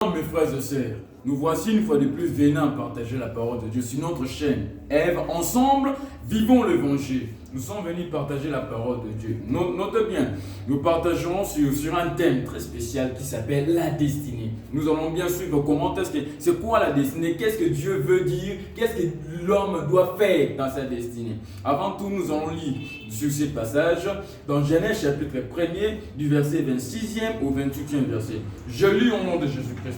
Mes frères et sœurs, nous voici une fois de plus venant partager la parole de Dieu sur notre chaîne Ève. Ensemble, vivons l'évangile. Nous sommes venus partager la parole de Dieu. Notez bien, nous partagerons sur un thème très spécial qui s'appelle la destinée. Nous allons bien suivre comment c'est quoi la destinée, qu'est-ce que Dieu veut dire, qu'est-ce que l'homme doit faire dans sa destinée. Avant tout, nous allons lire sur ces passages dans Genèse chapitre 1er du verset 26e au 28e verset. Je lis au nom de Jésus-Christ.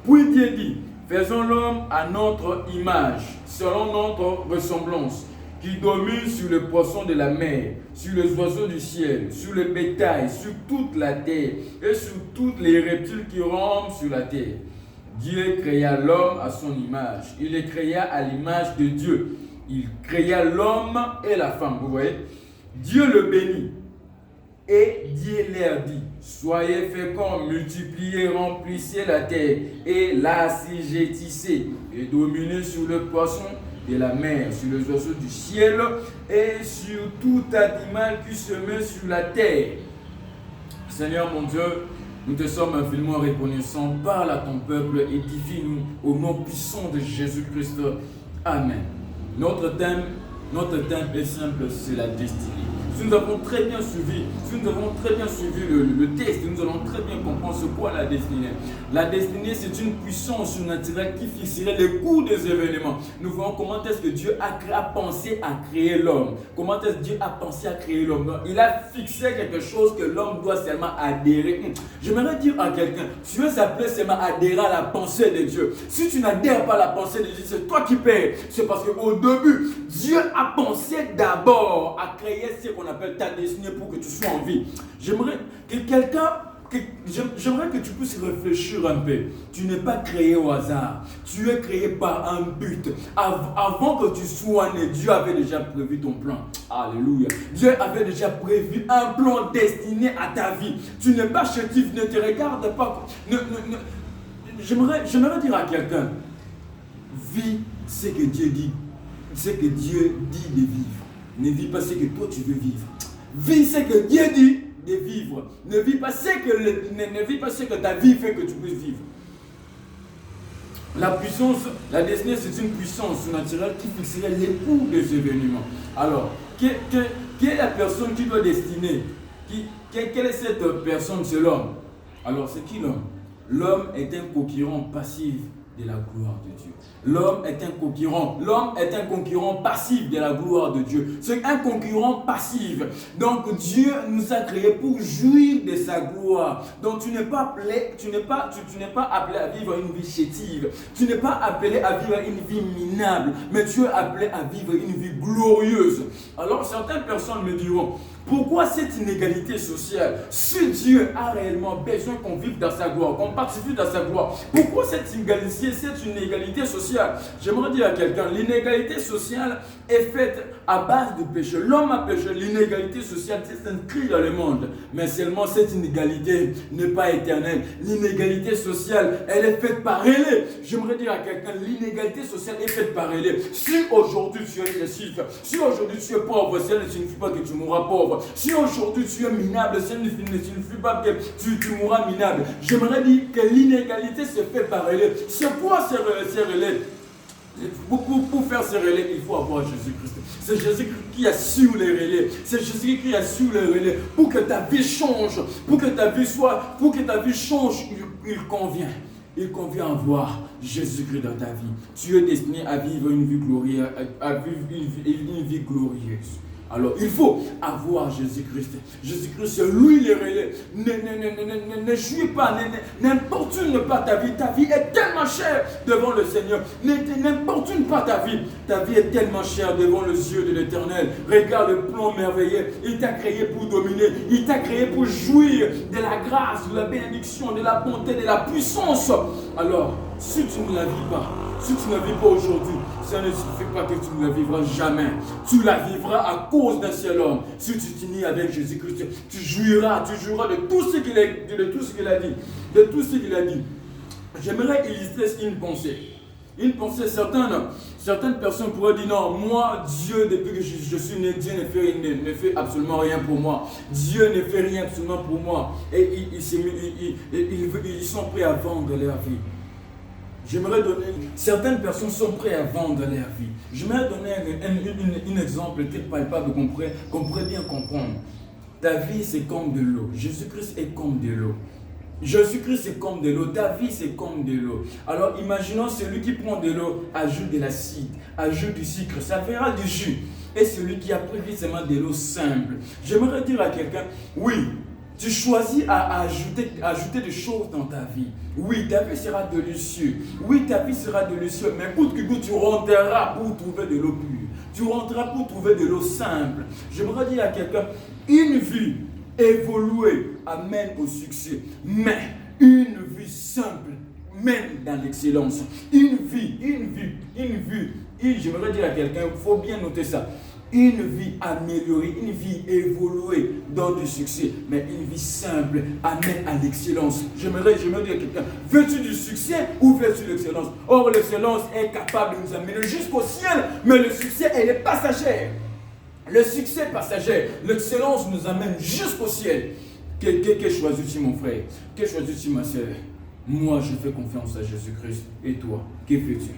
Puis Dieu dit, faisons l'homme à notre image, selon notre ressemblance, qui domine sur les poissons de la mer, sur les oiseaux du ciel, sur le bétail, sur toute la terre et sur tous les reptiles qui rampent sur la terre. Dieu créa l'homme à son image. Il les créa à l'image de Dieu. Il créa l'homme et la femme. Vous voyez? Dieu le bénit. Et Dieu leur dit, soyez féconds, multipliez, remplissez la terre et l'assujettissez et dominez sur le poisson de la mer, sur les oiseaux du ciel et sur tout animal qui se met sur la terre. Seigneur mon Dieu, nous te sommes infiniment reconnaissants. Parle à ton peuple, édifie-nous au nom puissant de Jésus-Christ. Amen. Notre thème est simple, c'est la destinée. Si nous avons très bien suivi, le texte, nous allons très bien comprendre ce qu'est la destinée. La destinée, c'est une puissance surnaturelle qui fixerait les cours des événements. Nous voyons comment est-ce que Dieu a pensé à créer l'homme. Comment est-ce que Dieu a pensé à créer l'homme. Il a fixé quelque chose que l'homme doit seulement adhérer. J'aimerais dire à quelqu'un, tu veux s'appeler seulement adhérer à la pensée de Dieu. Si tu n'adhères pas à la pensée de Dieu, c'est toi qui payes. C'est parce qu'au début, Dieu a pensé d'abord à créer ce qu'on appelle ta destinée pour que tu sois en vie. J'aimerais que tu puisses réfléchir un peu. Tu n'es pas créé au hasard. Tu es créé par un but. Avant que tu sois né, Dieu avait déjà prévu ton plan. Alléluia. Dieu avait déjà prévu un plan destiné à ta vie. Tu n'es pas chétif, ne te regarde pas. J'aimerais dire à quelqu'un, vis ce que Dieu dit. Ce que Dieu dit de vivre. Ne vis pas ce que toi tu veux vivre. Vis ce que Dieu dit de vivre. Ne vis pas ce que ta vie fait que tu puisses vivre. La destinée, c'est une puissance naturelle qui fixerait les cours des événements. Alors, quelle est la personne qui doit destiner? Quelle est cette personne? C'est l'homme. Alors, c'est qui l'homme? L'homme est un concurrent passif de la gloire de Dieu. L'homme est un concurrent passif de la gloire de Dieu. C'est un concurrent passif. Donc Dieu nous a créés pour jouir de sa gloire. Donc tu n'es pas appelé à vivre une vie chétive. Tu n'es pas appelé à vivre une vie minable, mais tu es appelé à vivre une vie glorieuse. Alors certaines personnes me diront, pourquoi cette inégalité sociale? Si Dieu a réellement besoin qu'on vive dans sa gloire, qu'on participe dans sa gloire, pourquoi cette inégalité sociale? J'aimerais dire à quelqu'un, l'inégalité sociale est faite à base de péché. L'homme a péché, l'inégalité sociale c'est inscrit dans le monde. Mais seulement cette inégalité n'est pas éternelle. L'inégalité sociale, elle est faite par elle. J'aimerais dire à quelqu'un, l'inégalité sociale est faite par elle. Si aujourd'hui tu es récif, si aujourd'hui tu es pauvre, ça ne signifie pas que tu mourras pauvre. Si aujourd'hui tu es minable, ça ne signifie pas que tu mourras minable. J'aimerais dire que l'inégalité se fait par elle. C'est quoi ces relais? Pour faire ces relais, il faut avoir Jésus-Christ. C'est Jésus-Christ qui assure les relais. C'est Jésus qui assure les relais. Pour que ta vie change, pour que ta vie change, il convient. Il convient d'avoir Jésus-Christ dans ta vie. Tu es destiné à vivre une vie glorieuse. Alors, il faut avoir Jésus-Christ. Jésus-Christ, c'est lui le relais. Ne jouis pas, n'importune pas ta vie. Ta vie est tellement chère devant le Seigneur. N'importune pas ta vie. Ta vie est tellement chère devant les yeux de l'Éternel. Regarde le plan merveilleux. Il t'a créé pour dominer. Il t'a créé pour jouir de la grâce, de la bénédiction, de la bonté, de la puissance. Alors, si tu ne la vis pas, si tu ne la vis pas aujourd'hui, ça ne signifie pas que tu ne la vivras jamais. Tu la vivras à cause d'un seul homme. Si tu t'unis avec Jésus-Christ, tu jouiras de tout ce qu'il a dit. De tout ce qu'il a dit. J'aimerais illustrer une pensée. Une pensée, certaines personnes pourraient dire non, moi, Dieu, depuis que je suis né, Dieu ne fait absolument rien pour moi. Dieu ne fait rien absolument pour moi. Et ils sont prêts à vendre leur vie. J'aimerais donner, certaines personnes sont prêtes à vendre leur vie. J'aimerais donner un exemple très palpable qu'on pourrait bien comprendre. Ta vie, c'est comme de l'eau. Jésus-Christ est comme de l'eau. Jésus-Christ est comme de l'eau, ta vie c'est comme de l'eau. Alors imaginons celui qui prend de l'eau, ajoute de l'acide, ajoute du sucre, ça fera du jus. Et celui qui a pris seulement de l'eau simple. J'aimerais dire à quelqu'un, oui, tu choisis à ajouter des choses dans ta vie. Oui, ta vie sera délicieuse. Oui, ta vie sera délicieuse. Mais coûte que coûte, tu rentreras pour trouver de l'eau pure. Tu rentreras pour trouver de l'eau simple. J'aimerais dire à quelqu'un, une vie évoluer amène au succès, mais une vie simple mène dans l'excellence. J'aimerais dire à quelqu'un, il faut bien noter ça. Une vie améliorée, une vie évoluée donne du succès, mais une vie simple amène à l'excellence. J'aimerais dire à quelqu'un, veux-tu du succès ou veux-tu de l'excellence? Or, l'excellence est capable de nous amener jusqu'au ciel, mais le succès, elle est passagère. Le succès passager, l'excellence nous amène jusqu'au ciel. Que choisis-tu mon frère? Que choisis-tu ma soeur? Moi, je fais confiance à Jésus-Christ. Et toi, que fais-tu?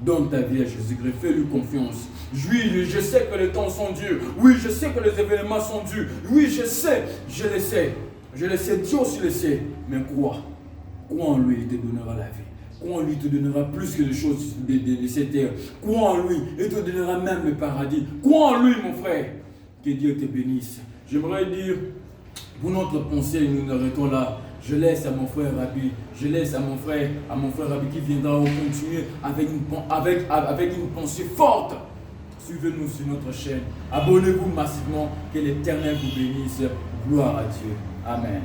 Donne ta vie à Jésus-Christ, fais-lui confiance. Oui, je sais que les temps sont durs. Oui, je sais que les événements sont durs. Oui, je le sais. Je le sais, Dieu aussi le sait. Mais crois en lui, il te donnera la vie. Crois en lui, il te donnera plus que les choses de cette terre. Crois en lui, il te donnera même le paradis. Crois en lui, mon frère. Que Dieu te bénisse. J'aimerais dire, pour notre pensée, nous arrêtons là. Je laisse à mon frère Rabbi, je laisse à mon frère Rabbi qui viendra continuer avec une pensée forte. Suivez-nous sur notre chaîne. Abonnez-vous massivement. Que l'Éternel vous bénisse. Gloire à Dieu. Amen.